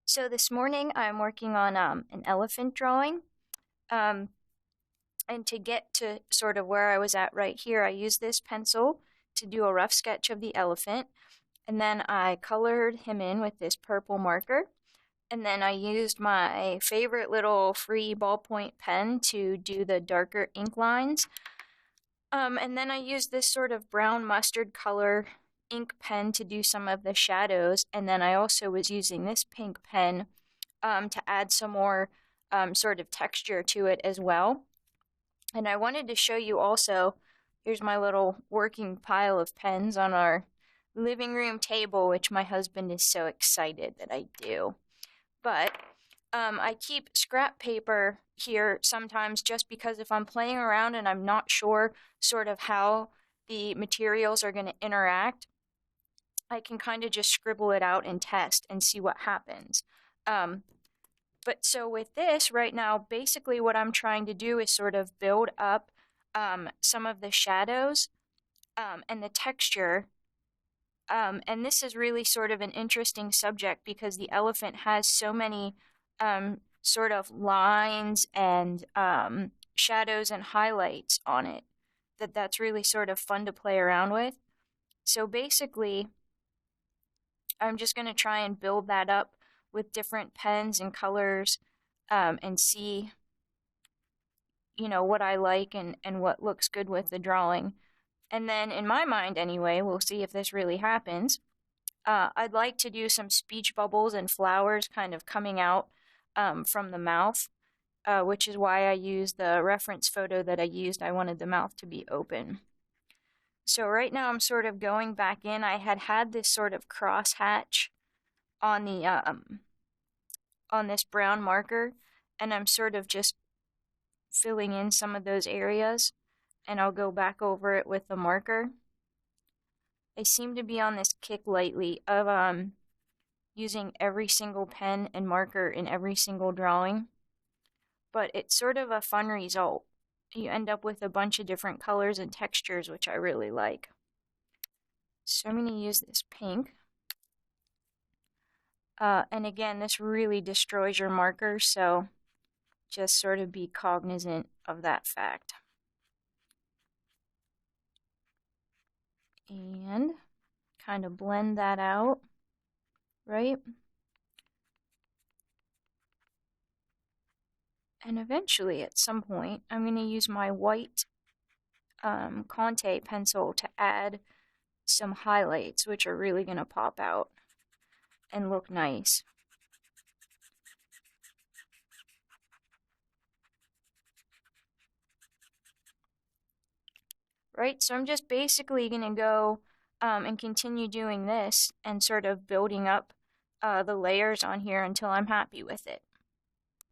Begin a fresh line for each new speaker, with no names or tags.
So this morning I'm working on an elephant drawing. Um, and to get to sort of where I was at right here, I used this pencil to do a rough sketch of the elephant. And then I colored him in with this purple marker. And then I used my favorite little free ballpoint pen to do the darker ink lines. And then I used this sort of brown mustard color ink pen to do some of the shadows. And then I also was using this pink pen to add some more sort of texture to it as well. And I wanted to show you also, here's my little working pile of pens on our living room table, which my husband is so excited that I do. But I keep scrap paper here sometimes just because if I'm playing around and I'm not sure sort of how the materials are going to interact, I can kind of just scribble it out and test and see what happens. But so with this right now, basically what I'm trying to do is sort of build up some of the shadows and the texture. And this is really sort of an interesting subject because the elephant has so many sort of lines and shadows and highlights on it that's really sort of fun to play around with. So basically, I'm just going to try and build that up with different pens and colors and see, what I like and what looks good with the drawing. And then in my mind anyway, we'll see if this really happens. I'd like to do some speech bubbles and flowers kind of coming out from the mouth, which is why I used the reference photo that I used. I wanted the mouth to be open. So right now I'm sort of going back in. I had this sort of crosshatch on the on this brown marker, and I'm sort of just filling in some of those areas, and I'll go back over it with the marker. I seem to be on this kick lately of using every single pen and marker in every single drawing, but it's sort of a fun result. You end up with a bunch of different colors and textures, which I really like. So I'm going to use this pink. And again, this really destroys your marker, so just sort of be cognizant of that fact. And kind of blend that out, right? And eventually, at some point, I'm going to use my white Conte pencil to add some highlights, which are really going to pop out and look nice. Right, so I'm just basically going to go and continue doing this and sort of building up the layers on here until I'm happy with it.